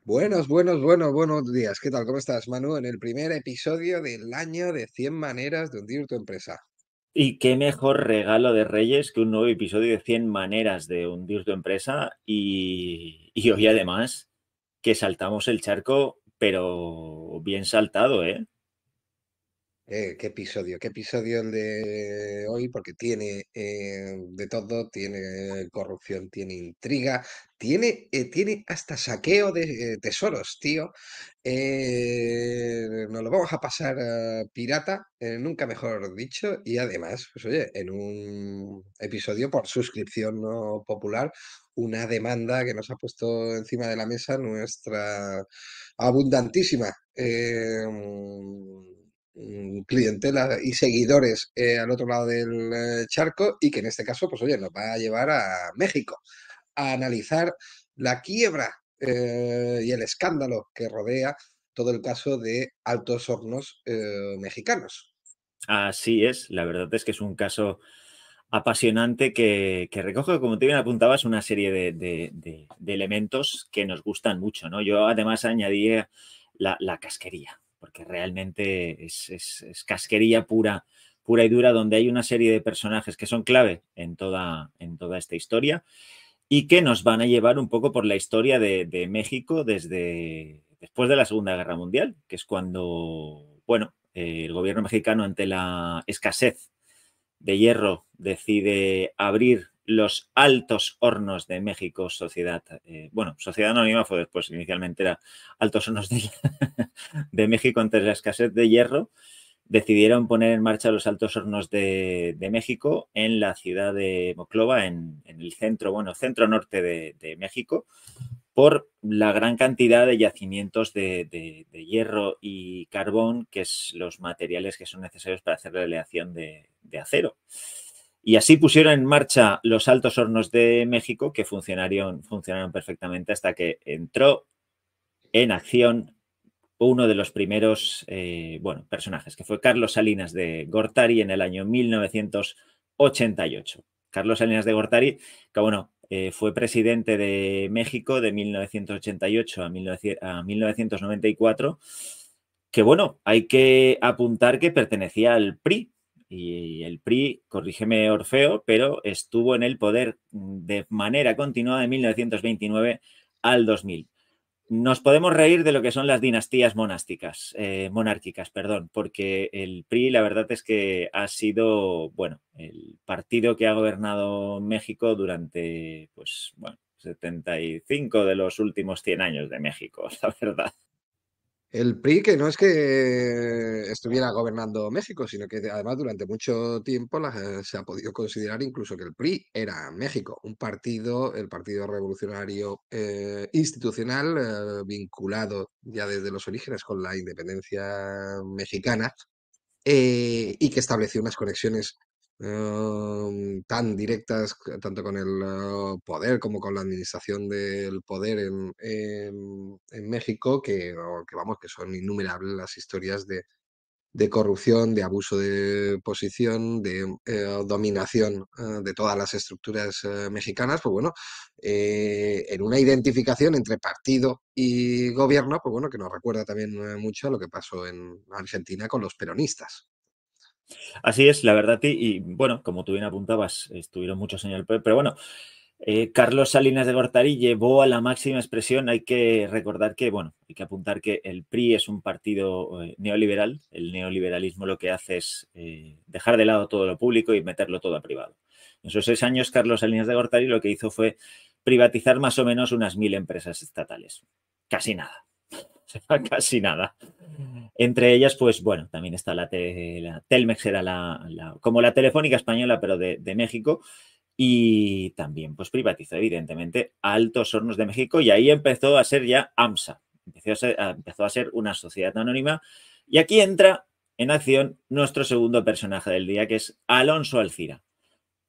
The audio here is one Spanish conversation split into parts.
Buenos días. ¿Qué tal? ¿Cómo estás, Manu? En el primer episodio del año de 100 maneras de hundir tu empresa. Y qué mejor regalo de Reyes que un nuevo episodio de 100 maneras de hundir tu empresa y hoy además que saltamos el charco, pero bien saltado, ¿eh? Qué episodio el de hoy, porque tiene de todo, tiene corrupción, tiene intriga, tiene hasta saqueo de tesoros, tío. Nos lo vamos a pasar pirata, nunca mejor dicho, y además, pues oye, en un episodio por suscripción no popular, una demanda que nos ha puesto encima de la mesa nuestra abundantísima clientela y seguidores al otro lado del charco, y que en este caso, pues oye, nos va a llevar a México a analizar la quiebra y el escándalo que rodea todo el caso de Altos Hornos mexicanos. Así es, la verdad es que es un caso apasionante que recoge, como te bien apuntabas, una serie de elementos que nos gustan mucho, ¿no? Yo además añadiría la casquería, porque realmente es casquería pura, pura y dura, donde hay una serie de personajes que son clave en toda esta historia y que nos van a llevar un poco por la historia de México desde después de la Segunda Guerra Mundial, que es cuando, bueno, el gobierno mexicano ante la escasez de hierro decide abrir los Altos Hornos de México, sociedad, bueno, sociedad anónima fue después, inicialmente era Altos Hornos de México ante la escasez de hierro, decidieron poner en marcha los Altos Hornos de México en la ciudad de Moclova, en el centro, bueno, centro norte de México, por la gran cantidad de yacimientos de hierro y carbón, que es los materiales que son necesarios para hacer la aleación de acero. Y así pusieron en marcha los Altos Hornos de México, que funcionaron perfectamente hasta que entró en acción uno de los primeros bueno, personajes, que fue Carlos Salinas de Gortari en el año 1988. Carlos Salinas de Gortari, que bueno, fue presidente de México de 1988 a 1994, que bueno, hay que apuntar que pertenecía al PRI. Y el PRI, corrígeme Orfeo, pero estuvo en el poder de manera continuada de 1929 al 2000. Nos podemos reír de lo que son las dinastías monárquicas, perdón, porque el PRI la verdad es que ha sido, bueno, el partido que ha gobernado México durante, pues, bueno, 75 de los últimos 100 años de México, la verdad. El PRI, que no es que estuviera gobernando México, sino que además durante mucho tiempo se ha podido considerar incluso que el PRI era México, un partido, el Partido Revolucionario Institucional, vinculado ya desde los orígenes con la independencia mexicana, y que estableció unas conexiones tan directas, tanto con el poder como con la administración del poder en México, que, vamos, que son innumerables las historias de corrupción, de abuso de posición, de dominación de todas las estructuras mexicanas. Pues bueno, en una identificación entre partido y gobierno, pues bueno, que nos recuerda también mucho a lo que pasó en Argentina con los peronistas. Así es, la verdad, y bueno, como tú bien apuntabas, estuvieron muchos años en el poder, pero bueno, Carlos Salinas de Gortari llevó a la máxima expresión, hay que recordar que, bueno, hay que apuntar que el PRI es un partido neoliberal, el neoliberalismo lo que hace es dejar de lado todo lo público y meterlo todo a privado. En esos 6 años, Carlos Salinas de Gortari lo que hizo fue privatizar más o menos unas 1000 empresas estatales. Casi nada, casi nada. Entre ellas, pues bueno, también está la Telmex, era como la Telefónica Española, pero de México, y también pues privatizó evidentemente Altos Hornos de México y ahí empezó a ser ya AMSA, empezó a ser una sociedad anónima y aquí entra en acción nuestro segundo personaje del día, que es Alonso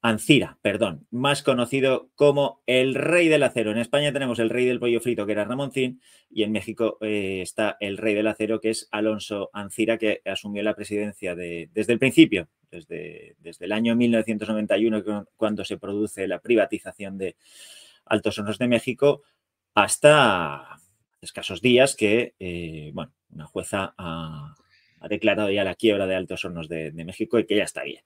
Ancira, perdón, más conocido como el Rey del Acero. En España tenemos el Rey del Pollo Frito, que era Ramoncín, y en México está el Rey del Acero, que es Alonso Ancira, que asumió la presidencia desde el principio, desde el año 1991, cuando se produce la privatización de Altos Hornos de México, hasta escasos días que, bueno, una jueza ha declarado ya la quiebra de Altos Hornos de México y que ya está bien.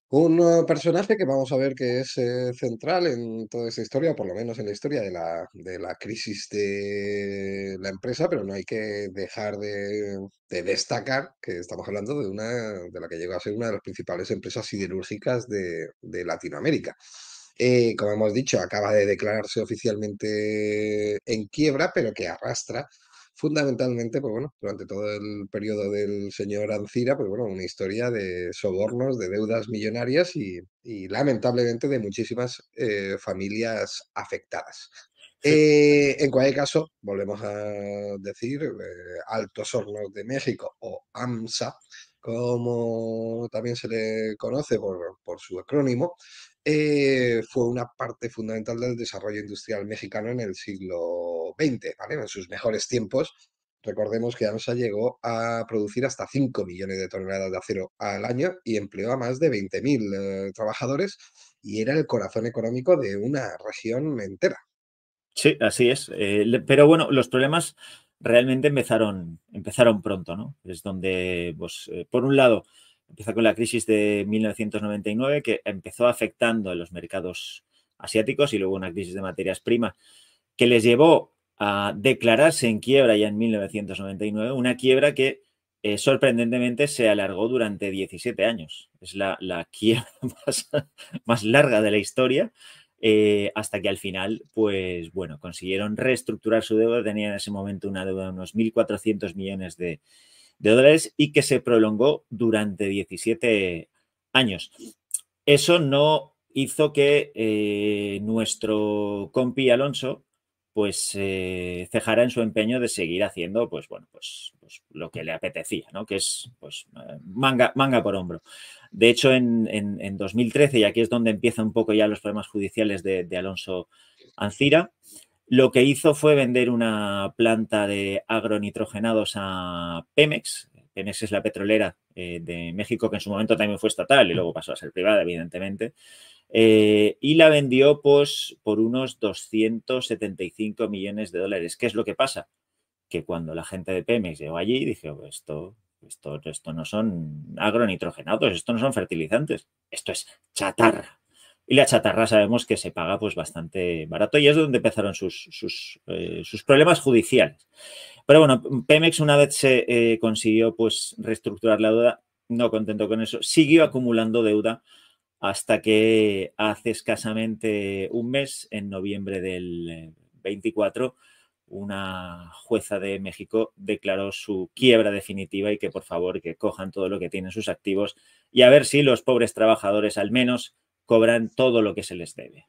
Un personaje que vamos a ver que es central en toda esta historia, o por lo menos en la historia de la crisis de la empresa, pero no hay que dejar de destacar que estamos hablando de una de la que llegó a ser una de las principales empresas siderúrgicas de Latinoamérica. Como hemos dicho, acaba de declararse oficialmente en quiebra, pero que arrastra fundamentalmente, pues bueno, durante todo el periodo del señor Ancira, pues bueno, una historia de sobornos, de deudas millonarias y lamentablemente de muchísimas familias afectadas. En cualquier caso, volvemos a decir, Altos Hornos de México o AMSA, como también se le conoce por su acrónimo, fue una parte fundamental del desarrollo industrial mexicano en el siglo XX, ¿vale? En sus mejores tiempos. Recordemos que AMSA llegó a producir hasta 5 millones de toneladas de acero al año y empleó a más de 20.000 trabajadores y era el corazón económico de una región entera. Sí, así es. Pero bueno, los problemas realmente empezaron pronto, ¿no? Es donde, pues, por un lado, empieza con la crisis de 1999, que empezó afectando a los mercados asiáticos y luego una crisis de materias primas que les llevó a declararse en quiebra ya en 1999, una quiebra que sorprendentemente se alargó durante 17 años. Es la quiebra más larga de la historia, hasta que al final, pues bueno, consiguieron reestructurar su deuda. Tenían en ese momento una deuda de unos 1.400 millones de dólares y que se prolongó durante 17 años. Eso no hizo que nuestro compi Alonso pues cejara en su empeño de seguir haciendo pues lo que le apetecía, ¿no? Que es pues manga por hombro. De hecho, en 2013, y aquí es donde empiezan un poco ya los problemas judiciales de Alonso Ancira, lo que hizo fue vender una planta de agronitrogenados a Pemex. Pemex es la petrolera de México, que en su momento también fue estatal y luego pasó a ser privada, evidentemente. Y la vendió pues, por unos 275 millones de dólares. ¿Qué es lo que pasa? Que cuando la gente de Pemex llegó allí, dije, oh, esto no son agronitrogenados, esto no son fertilizantes, esto es chatarra. Y la chatarra sabemos que se paga pues bastante barato y es donde empezaron sus problemas judiciales. Pero bueno, Pemex una vez se consiguió pues reestructurar la deuda, no contento con eso, siguió acumulando deuda hasta que hace escasamente un mes, en noviembre del 24, una jueza de México declaró su quiebra definitiva y que por favor que cojan todo lo que tienen sus activos y a ver si los pobres trabajadores al menos cobran todo lo que se les debe.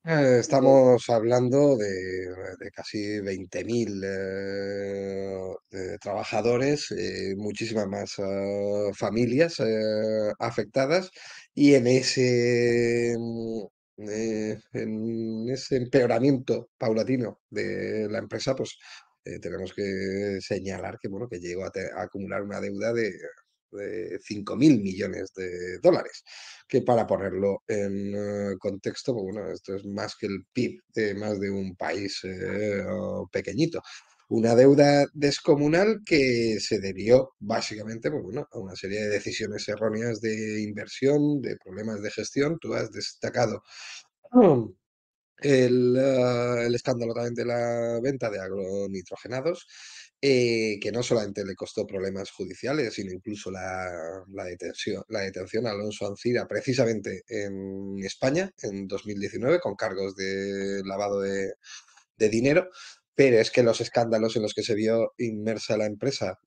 Estamos hablando de casi 20.000 trabajadores, muchísimas más familias afectadas y en ese empeoramiento paulatino de la empresa, pues tenemos que señalar que, bueno, que llegó a acumular una deuda de 5.000 millones de dólares que para ponerlo en contexto, pues bueno, esto es más que el PIB de más de un país pequeñito. Una deuda descomunal que se debió básicamente pues bueno, a una serie de decisiones erróneas de inversión, de problemas de gestión. Tú has destacado el escándalo también de la venta de agronitrogenados, que no solamente le costó problemas judiciales, sino incluso la detención a Alonso Ancira precisamente en España en 2019 con cargos de lavado de dinero. Pero es que los escándalos en los que se vio inmersa la empresa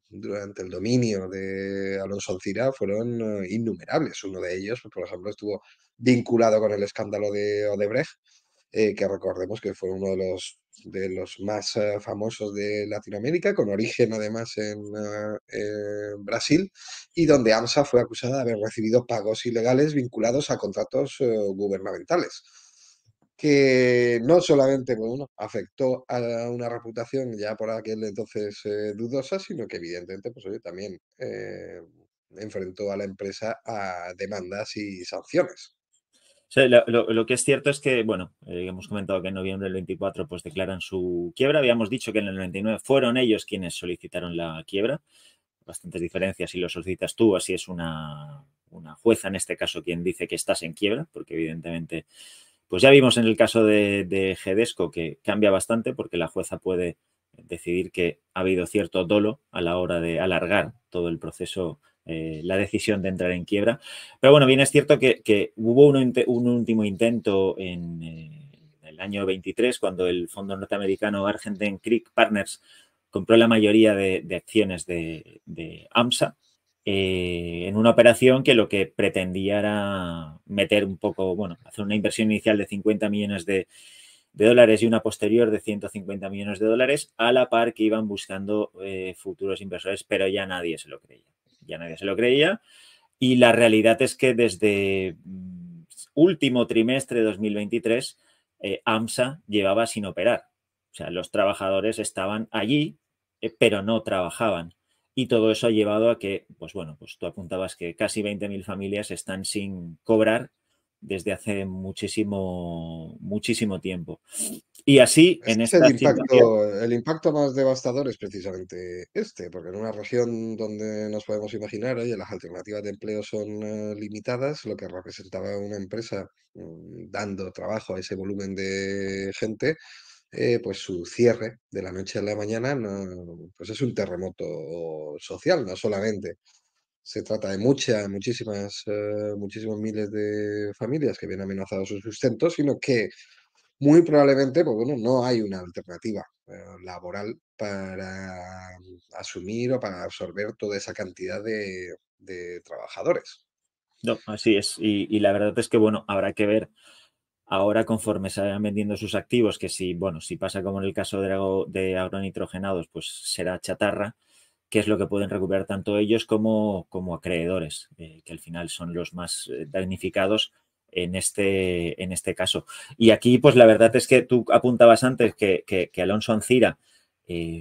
durante el dominio de Alonso Ancira fueron innumerables. Uno de ellos, por ejemplo, estuvo vinculado con el escándalo de Odebrecht, que recordemos que fue uno de los más famosos de Latinoamérica, con origen además en Brasil, y donde AMSA fue acusada de haber recibido pagos ilegales vinculados a contratos gubernamentales que no solamente pues, bueno, afectó a una reputación ya por aquel entonces dudosa, sino que evidentemente pues, oye, también enfrentó a la empresa a demandas y sanciones. sea, lo que es cierto es que, bueno, hemos comentado que en noviembre del 24 pues declaran su quiebra. Habíamos dicho que en el 99 fueron ellos quienes solicitaron la quiebra. Bastantes diferencias si lo solicitas tú, así es una jueza en este caso quien dice que estás en quiebra, porque evidentemente, pues ya vimos en el caso de Gedesco que cambia bastante porque la jueza puede decidir que ha habido cierto dolo a la hora de alargar todo el proceso, la decisión de entrar en quiebra. Pero bueno, bien es cierto que hubo un último intento en el año 23 cuando el fondo norteamericano Argentine Creek Partners compró la mayoría de acciones de AMSA en una operación que lo que pretendía era meter un poco, bueno, hacer una inversión inicial de 50 millones de dólares y una posterior de 150 millones de dólares, a la par que iban buscando futuros inversores, pero ya nadie se lo creía. Ya nadie se lo creía. Y la realidad es que desde último trimestre de 2023, AMSA llevaba sin operar. O sea, los trabajadores estaban allí, pero no trabajaban. Y todo eso ha llevado a que, pues bueno, pues tú apuntabas que casi 20.000 familias están sin cobrar desde hace muchísimo, muchísimo tiempo. Y así, Ese en es el esta situación, impacto, el impacto más devastador es precisamente este, porque en una región donde nos podemos imaginar, oye, las alternativas de empleo son limitadas, lo que representaba una empresa dando trabajo a ese volumen de gente, pues su cierre de la noche a la mañana pues es un terremoto social, no solamente. Se trata de muchísimos miles de familias que ven amenazado su sustento, sino que muy probablemente, pues bueno, no hay una alternativa laboral para asumir o para absorber toda esa cantidad de trabajadores. no, así es. Y la verdad es que, bueno, habrá que ver ahora conforme se vayan vendiendo sus activos, que si, bueno, si pasa como en el caso de agronitrogenados, pues será chatarra, que es lo que pueden recuperar tanto ellos como acreedores, que al final son los más damnificados en este caso. Y aquí, pues la verdad es que tú apuntabas antes que Alonso Ancira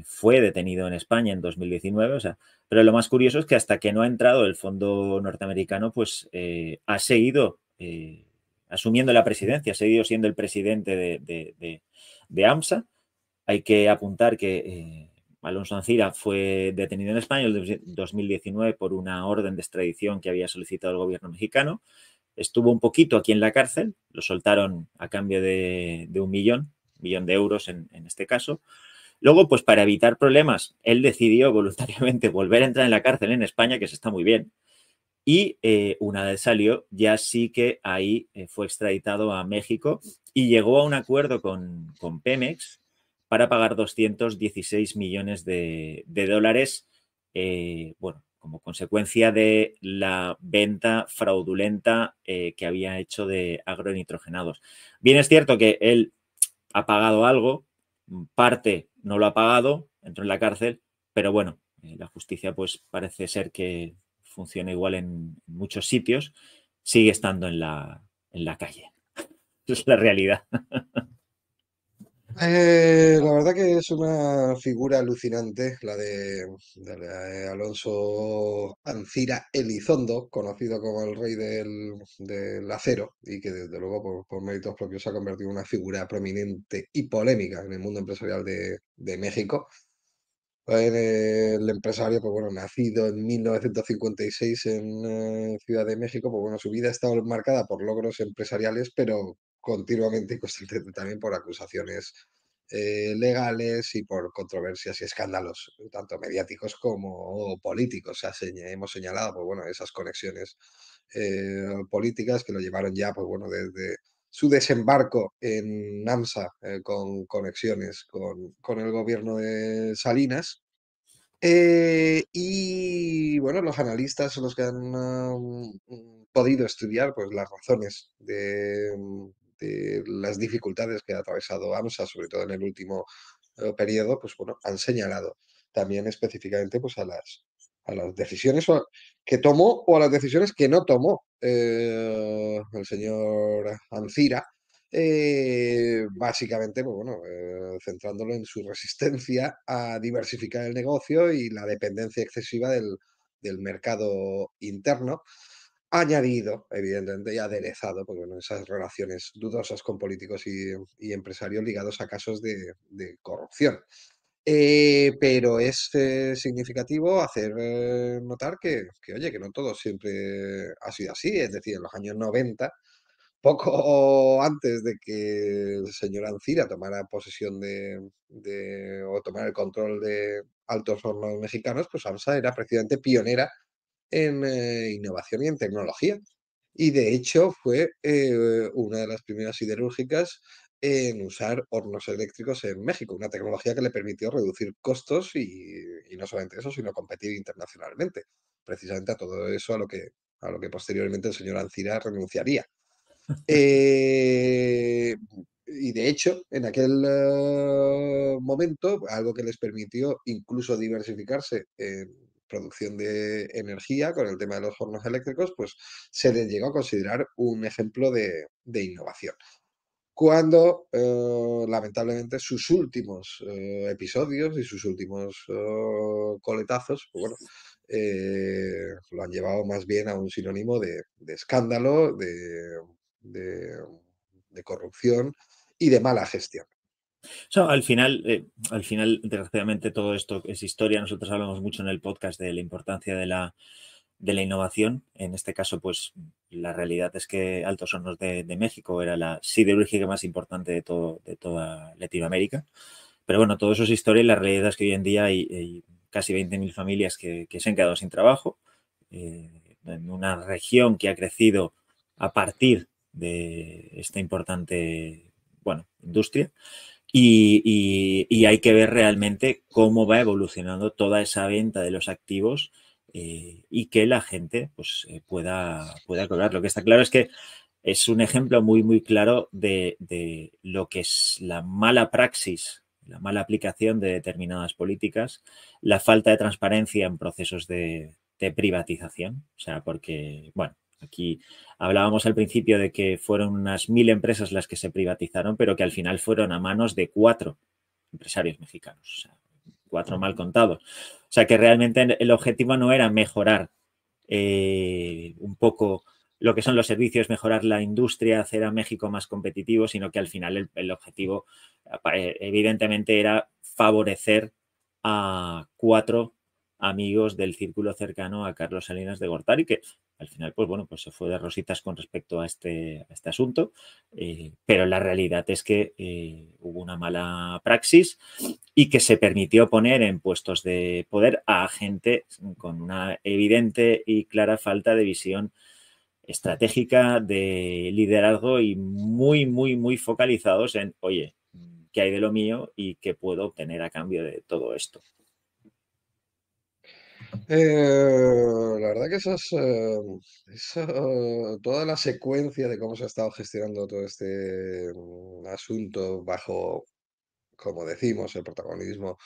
fue detenido en España en 2019, o sea, pero lo más curioso es que hasta que no ha entrado el fondo norteamericano, pues ha seguido asumiendo la presidencia, ha seguido siendo el presidente de AMSA. Hay que apuntar que Alonso Ancira fue detenido en España en el 2019 por una orden de extradición que había solicitado el gobierno mexicano. Estuvo un poquito aquí en la cárcel, lo soltaron a cambio de un millón de euros en este caso. Luego, pues para evitar problemas, él decidió voluntariamente volver a entrar en la cárcel en España, que se está muy bien, y una vez salió, ya sí que ahí fue extraditado a México y llegó a un acuerdo con Pemex para pagar 216 millones de dólares, bueno, como consecuencia de la venta fraudulenta que había hecho de agronitrogenados. Bien es cierto que él ha pagado algo, parte no lo ha pagado, entró en la cárcel, pero bueno, la justicia pues parece ser que funciona igual en muchos sitios, sigue estando en la calle. Esa es la realidad. La verdad que es una figura alucinante la de Alonso Ancira Elizondo, conocido como el rey del acero, y que desde luego por méritos propios se ha convertido en una figura prominente y polémica en el mundo empresarial de México. El empresario, pues bueno, nacido en 1956 en Ciudad de México, pues bueno, su vida ha estado marcada por logros empresariales, pero continuamente y constantemente también por acusaciones legales y por controversias y escándalos, tanto mediáticos como políticos. Hemos señalado, pues bueno, esas conexiones políticas que lo llevaron ya, pues bueno, desde su desembarco en NAMSA con conexiones con el gobierno de Salinas. Y bueno, los analistas son los que han podido estudiar pues, las razones de las dificultades que ha atravesado AMSA, sobre todo en el último periodo, pues bueno, han señalado también específicamente pues, a las decisiones que tomó o a las decisiones que no tomó el señor Ancira. Básicamente, pues bueno, centrándolo en su resistencia a diversificar el negocio y la dependencia excesiva del mercado interno, añadido, evidentemente, y aderezado, porque bueno, esas relaciones dudosas con políticos y empresarios ligados a casos de corrupción. Pero es significativo hacer notar oye, que no todo siempre ha sido así. Es decir, en los años 90, poco antes de que el señor Ancira tomara posesión o tomara el control de Altos Hornos Mexicanos, pues AMSA era precisamente pionera en innovación y en tecnología. Y de hecho fue una de las primeras siderúrgicas en usar hornos eléctricos en México, una tecnología que le permitió reducir costos y no solamente eso, sino competir internacionalmente. Precisamente a todo eso a lo que posteriormente el señor Ancira renunciaría. Eh, y de hecho, en aquel momento, algo que les permitió incluso diversificarse en producción de energía con el tema de los hornos eléctricos, pues se les llegó a considerar un ejemplo de innovación. Cuando, lamentablemente, sus últimos episodios y sus últimos coletazos, pues bueno, lo han llevado más bien a un sinónimo de escándalo, de, de corrupción y de mala gestión. So, al final, desgraciadamente, todo esto es historia. Nosotros hablamos mucho en el podcast de la importancia de la innovación. En este caso, pues la realidad es que Altos Hornos de México era la siderúrgica más importante de toda Latinoamérica. Pero bueno, todo eso es historia y la realidad es que hoy en día hay casi 20.000 familias que se han quedado sin trabajo en una región que ha crecido a partir de esta importante, bueno, industria. Y hay que ver realmente cómo va evolucionando toda esa venta de los activos y que la gente pues, pueda cobrar. Lo que está claro es que es un ejemplo muy, muy claro de lo que es la mala praxis, la mala aplicación de determinadas políticas, la falta de transparencia en procesos de privatización. O sea, porque, bueno, aquí hablábamos al principio de que fueron unas 1.000 empresas las que se privatizaron, pero que al final fueron a manos de 4 empresarios mexicanos. O sea, 4 mal contados. O sea, que realmente el objetivo no era mejorar un poco lo que son los servicios, mejorar la industria, hacer a México más competitivo, sino que al final el objetivo evidentemente era favorecer a 4 amigos del círculo cercano a Carlos Salinas de Gortari, que al final, pues bueno, pues se fue de rositas con respecto a este asunto, pero la realidad es que hubo una mala praxis y que se permitió poner en puestos de poder a gente con una evidente y clara falta de visión estratégica, de liderazgo y muy, muy, muy focalizados en, oye, ¿qué hay de lo mío y qué puedo obtener a cambio de todo esto? La verdad que toda la secuencia de cómo se ha estado gestionando todo este asunto bajo, como decimos, el protagonismo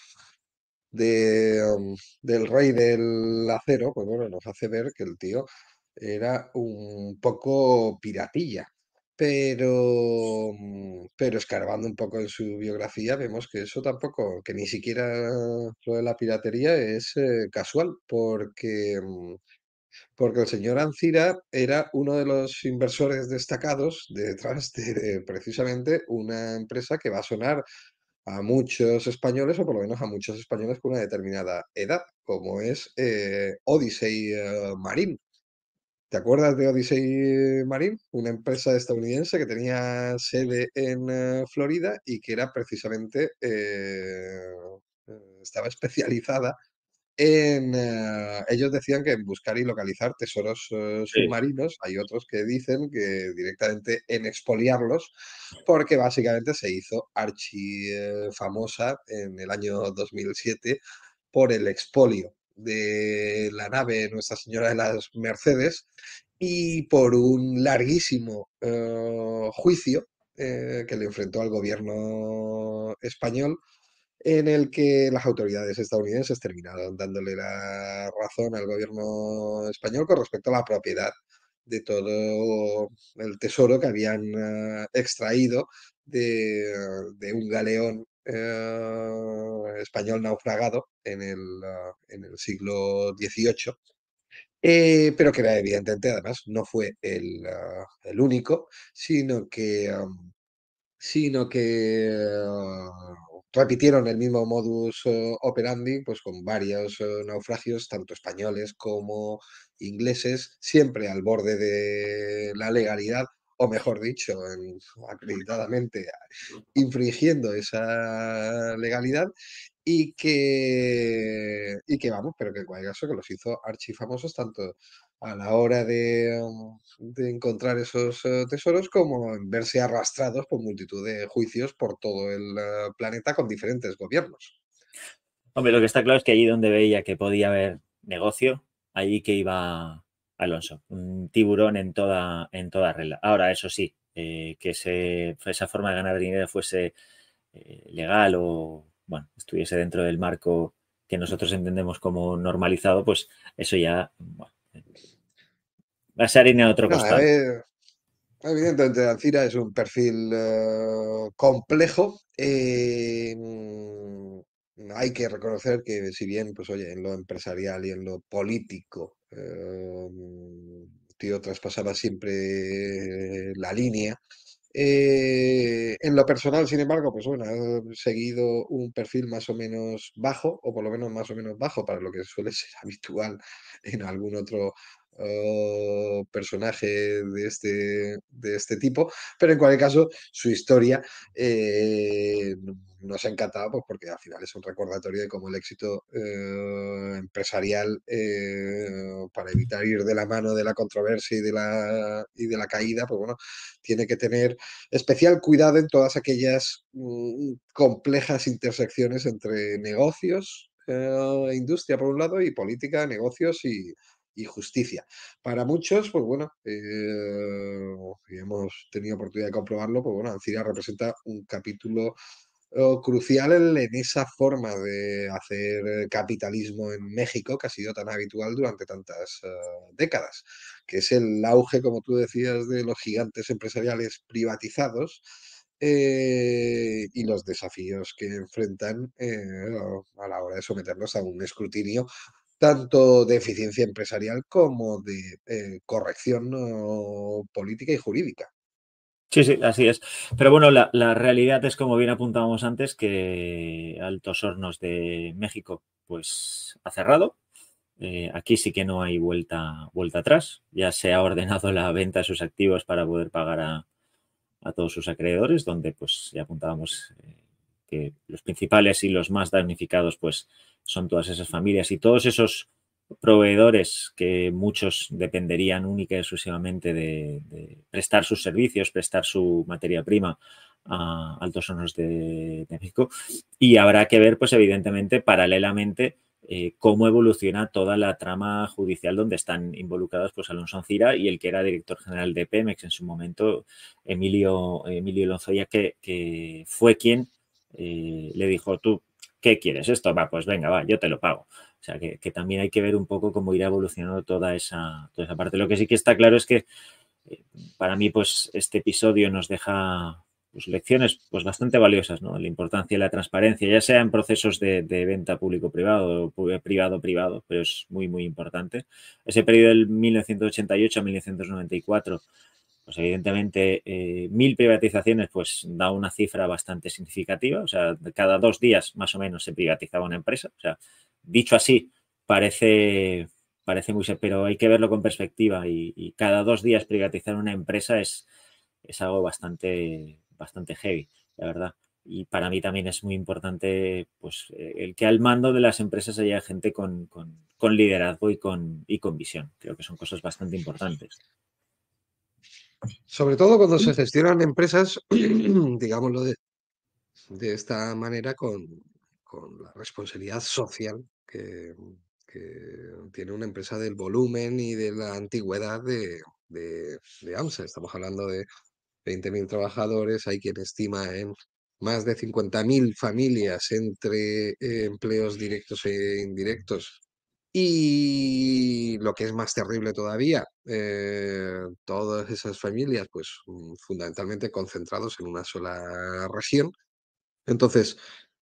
del rey del acero, pues bueno, nos hace ver que el tío era un poco piratilla. Pero escarbando un poco en su biografía, vemos que eso tampoco, que ni siquiera lo de la piratería es casual, porque el señor Ancira era uno de los inversores destacados detrás de precisamente una empresa que va a sonar a muchos españoles, o por lo menos a muchos españoles con una determinada edad, como es Odyssey Marine. ¿Te acuerdas de Odyssey Marine? Una empresa estadounidense que tenía sede en Florida y que era precisamente, estaba especializada ellos decían que en buscar y localizar tesoros Sí. submarinos. Hay otros que dicen que directamente en expoliarlos, porque básicamente se hizo archi famosa en el año 2007 por el expolio de la nave Nuestra Señora de las Mercedes y por un larguísimo juicio que le enfrentó al gobierno español, en el que las autoridades estadounidenses terminaron dándole la razón al gobierno español con respecto a la propiedad de todo el tesoro que habían extraído de un galeón español naufragado en el siglo XVIII, Pero que era, evidentemente además no fue el único, sino que, repitieron el mismo modus operandi, pues con varios naufragios, tanto españoles como ingleses, siempre al borde de la legalidad, o mejor dicho, acreditadamente infringiendo esa legalidad y que vamos, pero que en cualquier caso que los hizo archifamosos tanto a la hora de encontrar esos tesoros como en verse arrastrados por multitud de juicios por todo el planeta con diferentes gobiernos. Hombre, lo que está claro es que allí donde veía que podía haber negocio, allí que iba Alonso, un tiburón en toda regla. Ahora, eso sí, que esa forma de ganar dinero fuese legal o, bueno, estuviese dentro del marco que nosotros entendemos como normalizado, pues eso ya, bueno, va a ser harina de otro Nada, costal. evidentemente Alcira es un perfil complejo. Hay que reconocer que si bien, pues oye, en lo empresarial y en lo político, tío traspasaba siempre la línea. En lo personal, sin embargo, pues bueno, ha seguido un perfil más o menos bajo, o por lo menos más o menos bajo para lo que suele ser habitual en algún otro personaje de este tipo, pero en cualquier caso, su historia nos ha encantado pues, porque al final es un recordatorio de cómo el éxito empresarial para evitar ir de la mano de la controversia y de la caída, pues bueno, tiene que tener especial cuidado en todas aquellas complejas intersecciones entre negocios, industria por un lado, y política, negocios y justicia. Para muchos, pues bueno, y hemos tenido oportunidad de comprobarlo, pues bueno, Alcira representa un capítulo crucial en esa forma de hacer capitalismo en México que ha sido tan habitual durante tantas décadas, que es el auge, como tú decías, de los gigantes empresariales privatizados y los desafíos que enfrentan a la hora de someterlos a un escrutinio tanto de eficiencia empresarial como de corrección política y jurídica. Sí, sí, así es. Pero bueno, la realidad es, como bien apuntábamos antes, que Altos Hornos de México pues ha cerrado. Aquí sí que no hay vuelta atrás. Ya se ha ordenado la venta de sus activos para poder pagar a todos sus acreedores, donde pues ya apuntábamos que los principales y los más damnificados pues son todas esas familias y todos esos proveedores que muchos dependerían única y exclusivamente de prestar sus servicios, prestar su materia prima a Altos Hornos de México. Y habrá que ver, pues evidentemente, paralelamente, cómo evoluciona toda la trama judicial donde están involucrados pues Alonso Ancira y el que era director general de Pemex en su momento, Emilio Lozoya, que fue quien le dijo, tú, ¿qué quieres esto? Va, pues venga, va, yo te lo pago. O sea, que también hay que ver un poco cómo irá evolucionando toda esa parte. Lo que sí que está claro es que eh, para mí, pues, este episodio nos deja pues, lecciones pues, bastante valiosas, ¿no? La importancia de la transparencia, ya sea en procesos de venta público-privado o privado-privado, pero es muy, muy importante. Ese periodo del 1988 a 1994 pues evidentemente 1.000 privatizaciones pues da una cifra bastante significativa, o sea, cada 2 días más o menos se privatizaba una empresa, o sea, dicho así parece muy, pero hay que verlo con perspectiva y cada 2 días privatizar una empresa es algo bastante heavy, la verdad. Y para mí también es muy importante pues, el que al mando de las empresas haya gente con liderazgo y con visión. Creo que son cosas bastante importantes. Sobre todo cuando se gestionan empresas, digámoslo de esta manera, con la responsabilidad social que tiene una empresa del volumen y de la antigüedad de AMSA. Estamos hablando de 20.000 trabajadores, hay quien estima en más de 50.000 familias entre empleos directos e indirectos. Y lo que es más terrible todavía, todas esas familias, pues fundamentalmente concentrados en una sola región. Entonces,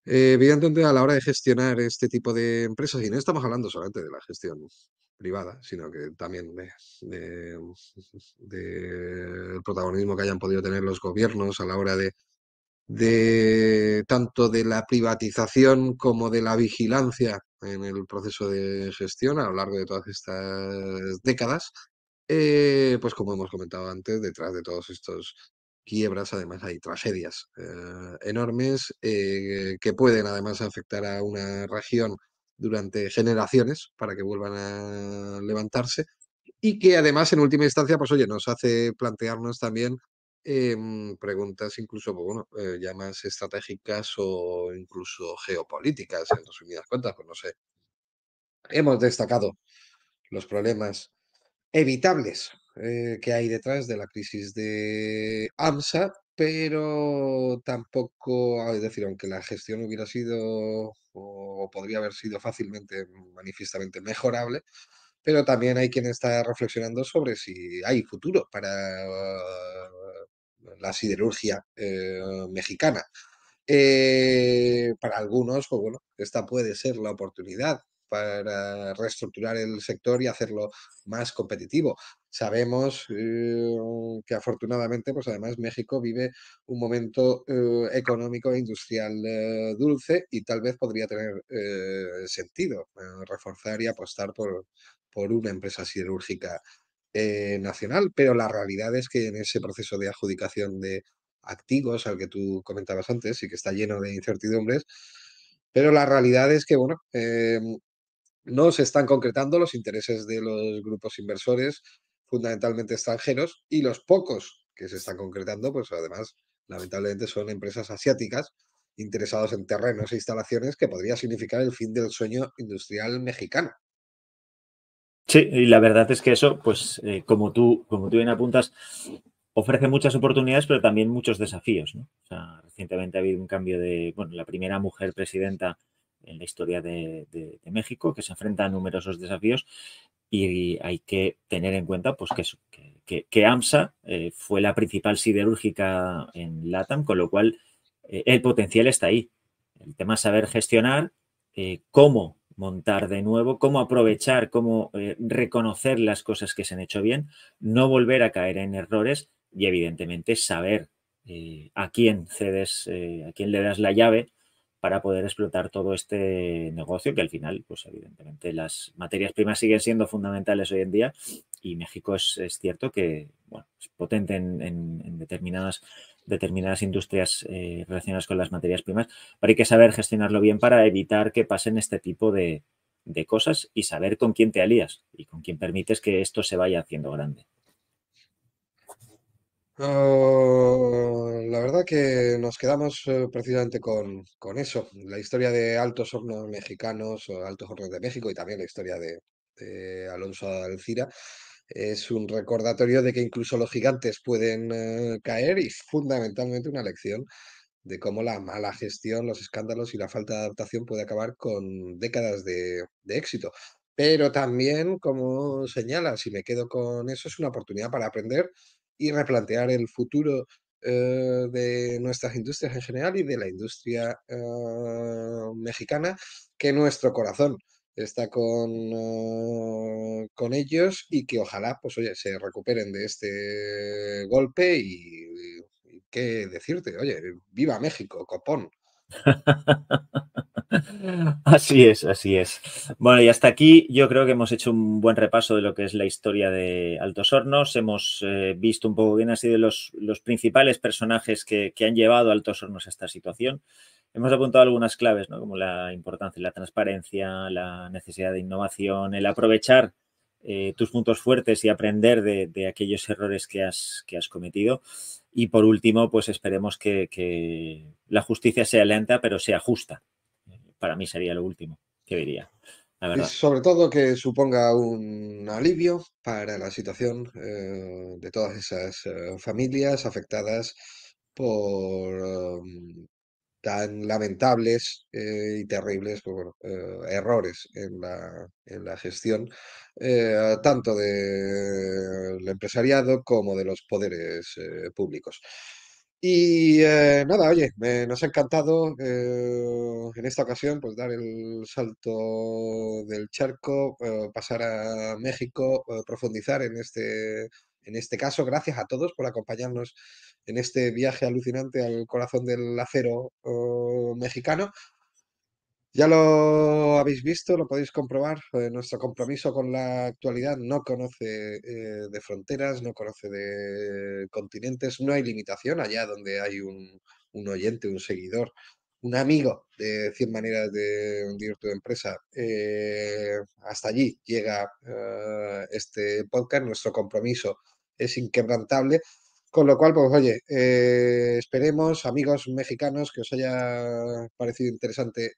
evidentemente a la hora de gestionar este tipo de empresas, y no estamos hablando solamente de la gestión privada, sino que también del protagonismo que hayan podido tener los gobiernos a la hora de tanto de la privatización como de la vigilancia en el proceso de gestión a lo largo de todas estas décadas. Pues como hemos comentado antes, detrás de todos estos quiebras, además hay tragedias enormes que pueden además afectar a una región durante generaciones para que vuelvan a levantarse y que además en última instancia, pues oye, nos hace plantearnos también preguntas incluso, pues, bueno, ya más estratégicas o incluso geopolíticas, en resumidas cuentas, pues no sé. Hemos destacado los problemas evitables que hay detrás de la crisis de AMSA, pero tampoco, es decir, aunque la gestión hubiera sido o podría haber sido fácilmente, manifiestamente mejorable, pero también hay quien está reflexionando sobre si hay futuro para la siderurgia mexicana. Para algunos, pues bueno, esta puede ser la oportunidad para reestructurar el sector y hacerlo más competitivo. Sabemos que afortunadamente, pues además México vive un momento económico e industrial dulce y tal vez podría tener sentido reforzar y apostar por una empresa siderúrgica nacional, pero la realidad es que en ese proceso de adjudicación de activos al que tú comentabas antes y que está lleno de incertidumbres, pero la realidad es que, bueno, no se están concretando los intereses de los grupos inversores, fundamentalmente extranjeros, y los pocos que se están concretando, pues además, lamentablemente, son empresas asiáticas interesados en terrenos e instalaciones que podría significar el fin del sueño industrial mexicano. Sí, y la verdad es que eso, pues como tú bien apuntas, ofrece muchas oportunidades, pero también muchos desafíos, ¿no? O sea, recientemente ha habido un cambio de, bueno, la primera mujer presidenta en la historia de México, que se enfrenta a numerosos desafíos y hay que tener en cuenta, pues, que, eso, que AMSA fue la principal siderúrgica en LATAM, con lo cual el potencial está ahí. El tema es saber gestionar cómo montar de nuevo, cómo aprovechar, cómo reconocer las cosas que se han hecho bien, no volver a caer en errores y evidentemente saber a quién cedes, a quién le das la llave para poder explotar todo este negocio que al final, pues evidentemente las materias primas siguen siendo fundamentales hoy en día y México es cierto que bueno, es potente en determinadas industrias relacionadas con las materias primas, pero hay que saber gestionarlo bien para evitar que pasen este tipo de cosas y saber con quién te alías y con quién permites que esto se vaya haciendo grande. La verdad que nos quedamos precisamente con eso, la historia de Altos Hornos Mexicanos o Altos Hornos de México y también la historia de Alonso Alcira. Es un recordatorio de que incluso los gigantes pueden caer y fundamentalmente una lección de cómo la mala gestión, los escándalos y la falta de adaptación puede acabar con décadas de éxito. Pero también, como señalas, si me quedo con eso, es una oportunidad para aprender y replantear el futuro de nuestras industrias en general y de la industria mexicana, que nuestro corazón está con ellos y que ojalá, pues oye, se recuperen de este golpe y qué decirte, oye, viva México, copón. Así es, así es. Bueno, y hasta aquí yo creo que hemos hecho un buen repaso de lo que es la historia de Altos Hornos. Hemos visto un poco quién han sido los principales personajes que han llevado a Altos Hornos a esta situación. Hemos apuntado algunas claves, ¿no? Como la importancia, la transparencia, la necesidad de innovación, el aprovechar tus puntos fuertes y aprender de aquellos errores que has cometido. Y por último, pues esperemos que la justicia sea lenta, pero sea justa. Para mí sería lo último que diría, la Y verdad. sobre todo que suponga un alivio para la situación de todas esas familias afectadas por tan lamentables y terribles pues, bueno, errores en la gestión, tanto del empresariado como de los poderes públicos. Y nada, oye, nos ha encantado en esta ocasión pues dar el salto del charco, pasar a México, profundizar en este caso. Gracias a todos por acompañarnos en este viaje alucinante al corazón del acero mexicano. Ya lo habéis visto, lo podéis comprobar. Nuestro compromiso con la actualidad no conoce de fronteras, no conoce de continentes, no hay limitación allá donde hay un oyente, un seguidor, un amigo de 100 maneras de hundir tu empresa. Hasta allí llega este podcast. Nuestro compromiso es inquebrantable. Con lo cual, pues oye, esperemos, amigos mexicanos, que os haya parecido interesante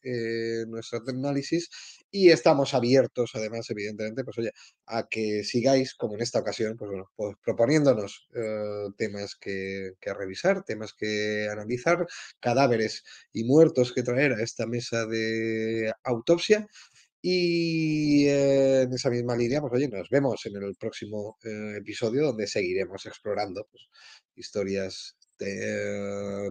nuestro análisis y estamos abiertos, además, evidentemente, pues oye, a que sigáis, como en esta ocasión, pues bueno, pues proponiéndonos temas que revisar, temas que analizar, cadáveres y muertos que traer a esta mesa de autopsia. Y en esa misma línea, pues oye, nos vemos en el próximo episodio donde seguiremos explorando pues, historias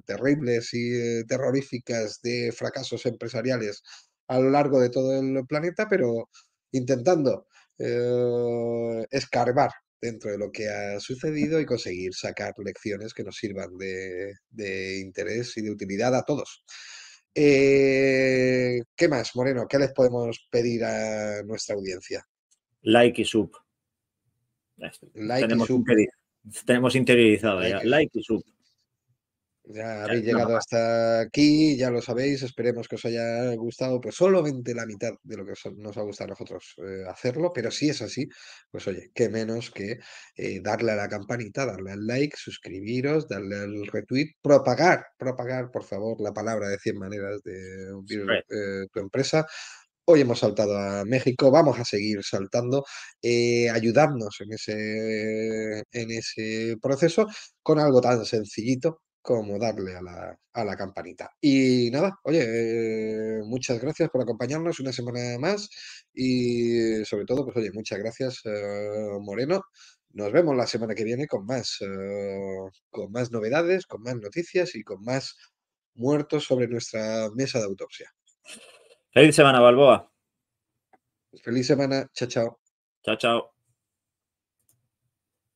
terribles y terroríficas de fracasos empresariales a lo largo de todo el planeta, pero intentando escarbar dentro de lo que ha sucedido y conseguir sacar lecciones que nos sirvan de interés y de utilidad a todos. ¿Qué más, Moreno? ¿Qué les podemos pedir a nuestra audiencia? Like y sub. Like y Tenemos, sub. tenemos interiorizado Like ya. y sub. Like y sub. Ya Ya, habéis nada llegado más. hasta aquí, ya lo sabéis, esperemos que os haya gustado, pues solamente la mitad de lo que nos ha gustado a nosotros hacerlo, pero si es así, pues oye, qué menos que darle a la campanita, darle al like, suscribiros, darle al retweet, propagar, por favor, la palabra de 100 maneras de hundir Spread. tu empresa. Hoy hemos saltado a México, vamos a seguir saltando, ayudarnos en ese proceso con algo tan sencillito como darle a la campanita. Y nada, oye, muchas gracias por acompañarnos una semana más y sobre todo, pues oye, muchas gracias, Moreno. Nos vemos la semana que viene con más novedades, con más noticias y con más muertos sobre nuestra mesa de autopsia. Feliz semana, Balboa. Feliz semana, chao, chao. Chao, chao.